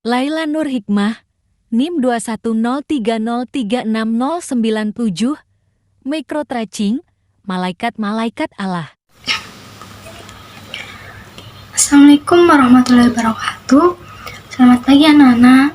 Laila Nur Hikmah, NIM 21030360097, Micro Tracing, Malaikat-Malaikat Allah. Assalamualaikum warahmatullahi wabarakatuh. Selamat pagi anak-anak.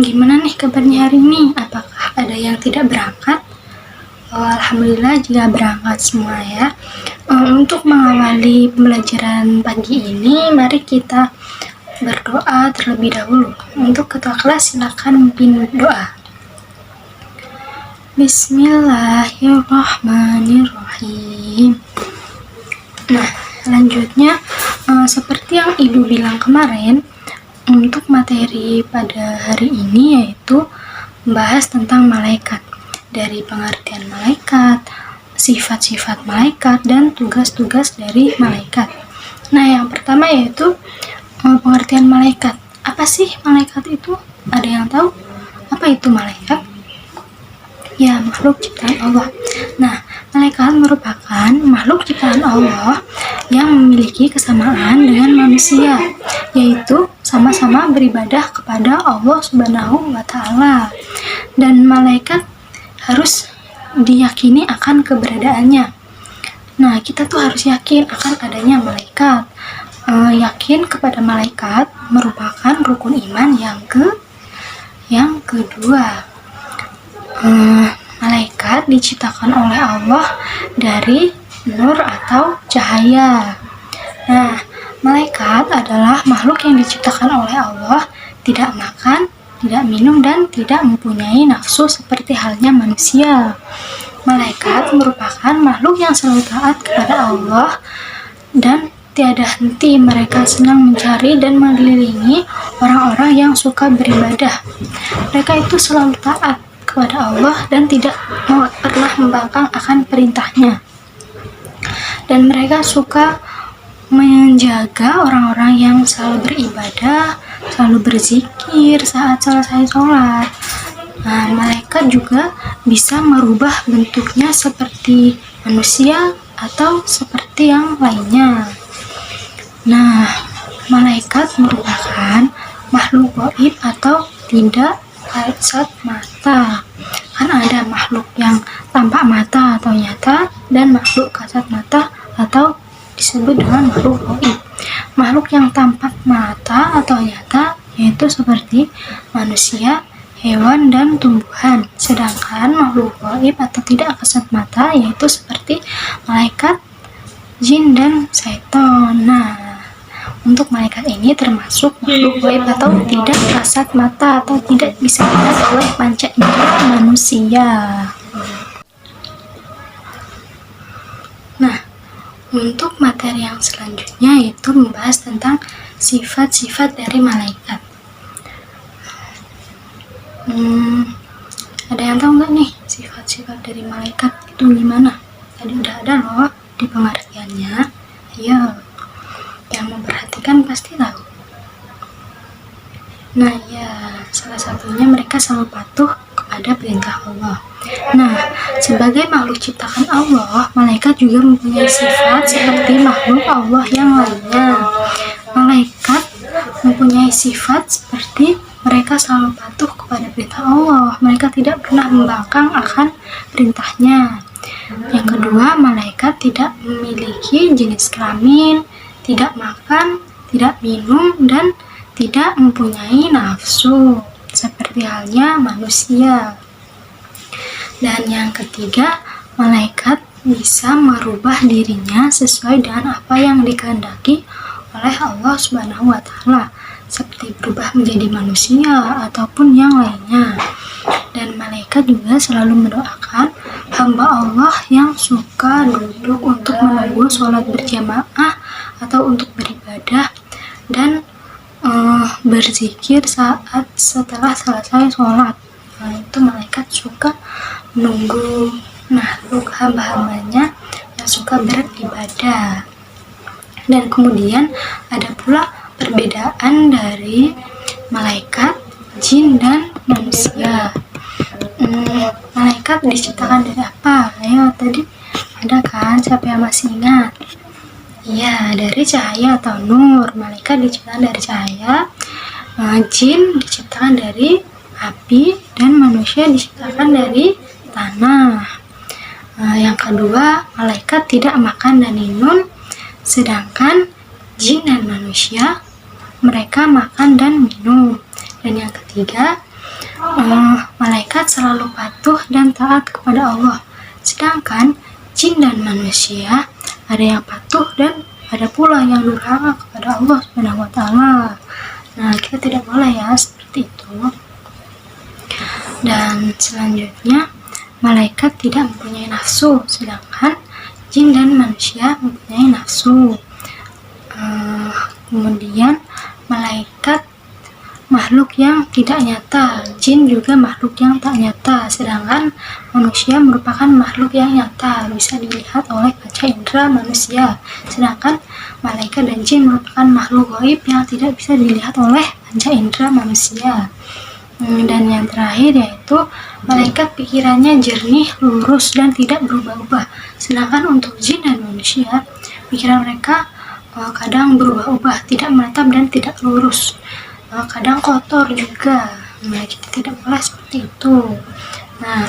Gimana nih kabarnya hari ini? Apakah ada yang tidak berangkat? Alhamdulillah juga berangkat semua ya. Untuk mengawali pembelajaran pagi ini, mari kita berdoa terlebih dahulu. Untuk ketua kelas silakan memimpin doa. Bismillahirrahmanirrahim. Nah, selanjutnya seperti yang Ibu bilang kemarin, untuk materi pada hari ini yaitu membahas tentang malaikat, dari pengertian malaikat, sifat-sifat malaikat, dan tugas-tugas dari malaikat. Nah, yang pertama yaitu pengertian malaikat. Apa sih malaikat itu? Ada yang tahu? Apa itu malaikat? Ya, makhluk ciptaan Allah. Nah, malaikat merupakan makhluk ciptaan Allah yang memiliki kesamaan dengan manusia, yaitu sama-sama beribadah kepada Allah Subhanahu wa Ta'ala. Dan malaikat harus diyakini akan keberadaannya. Nah, kita tuh harus yakin akan adanya malaikat. Yakin kepada malaikat merupakan rukun iman yang kedua. Malaikat diciptakan oleh Allah dari nur atau cahaya. Nah, malaikat adalah makhluk yang diciptakan oleh Allah, tidak makan, tidak minum, dan tidak mempunyai nafsu seperti halnya manusia. Malaikat merupakan makhluk yang selalu taat kepada Allah, dan tiada henti mereka senang mencari dan mengelilingi orang-orang yang suka beribadah. Mereka itu selalu taat kepada Allah dan tidak pernah membangkang akan perintahnya. Dan mereka suka menjaga orang-orang yang selalu beribadah, selalu berzikir saat selesai sholat. Nah, malaikat juga bisa merubah bentuknya seperti manusia atau seperti yang lainnya. Nah, malaikat merupakan makhluk gaib atau tidak kasat mata. Kan ada makhluk yang tampak mata atau nyata, dan makhluk kasat mata atau disebut dengan makhluk gaib. Makhluk yang tampak mata atau nyata yaitu seperti manusia, hewan, dan tumbuhan. Sedangkan makhluk gaib atau tidak kasat mata yaitu seperti malaikat, jin, dan setan. Nah, untuk malaikat ini termasuk makhluk gaib atau tidak kasat mata atau tidak bisa dilihat oleh panca indera manusia. Nah, untuk materi yang selanjutnya yaitu membahas tentang sifat-sifat dari malaikat. Ada yang tahu nggak nih sifat-sifat dari malaikat itu gimana? Tadi udah ada loh di pengertiannya. Ayo, yang memperhatikan pasti tahu. Nah ya, salah satunya mereka selalu patuh kepada perintah Allah. Nah, sebagai makhluk ciptaan Allah, malaikat juga mempunyai sifat seperti makhluk Allah yang lainnya. Malaikat mempunyai sifat seperti mereka selalu patuh kepada perintah Allah. Mereka tidak pernah membangkang akan perintahnya. Yang kedua, malaikat tidak memiliki jenis kelamin, tidak makan, tidak minum, dan tidak mempunyai nafsu seperti halnya manusia. Dan yang ketiga, malaikat bisa merubah dirinya sesuai dengan apa yang dikehendaki oleh Allah Subhanahu wa Ta'ala, seperti berubah menjadi manusia ataupun yang lainnya. Dan malaikat juga selalu mendoakan hamba Allah yang suka duduk untuk menunggu sholat berjamaah atau untuk beribadah dan berzikir saat setelah selesai sholat. Nah, itu malaikat suka menunggu makhluk hamba-hambanya yang suka beribadah. Dan kemudian ada pula perbedaan dari malaikat, jin, dan manusia. Malaikat diciptakan dari apa? Ayo, tadi ada kan? Siapa yang masih ingat? Iya, dari cahaya atau nur. Malaikat diciptakan dari cahaya Jin diciptakan dari api dan manusia diciptakan dari tanah. Yang kedua, malaikat tidak makan dan minum, sedangkan jin dan manusia mereka makan dan minum. Dan yang ketiga, malaikat selalu patuh dan taat kepada Allah, sedangkan jin dan manusia ada yang patuh dan ada pula yang durhaka kepada Allah Subhanahu wa Ta'ala. Nah, kita tidak boleh ya seperti itu. Dan selanjutnya, malaikat tidak mempunyai nafsu, sedangkan jin dan manusia mempunyai nafsu. Kemudian malaikat makhluk yang tidak nyata, jin juga makhluk yang tak nyata, sedangkan manusia merupakan makhluk yang nyata, bisa dilihat oleh panca indera manusia, sedangkan malaikat dan jin merupakan makhluk gaib yang tidak bisa dilihat oleh panca indera manusia. Dan yang terakhir yaitu malaikat pikirannya jernih, lurus, dan tidak berubah-ubah, sedangkan untuk jin dan manusia pikiran mereka kadang berubah-ubah, tidak menetap dan tidak lurus, kadang kotor juga. Nah, kita tidak boleh seperti itu. Nah,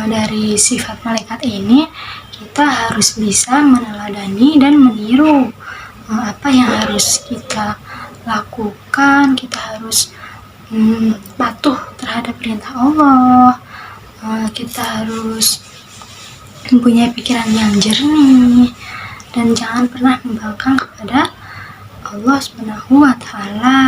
dari sifat malaikat ini kita harus bisa meneladani dan meniru apa yang harus kita lakukan. Kita harus patuh terhadap perintah Allah. Kita harus mempunyai pikiran yang jernih dan jangan pernah membangkang kepada Allah Subhanahu wa Ta'ala.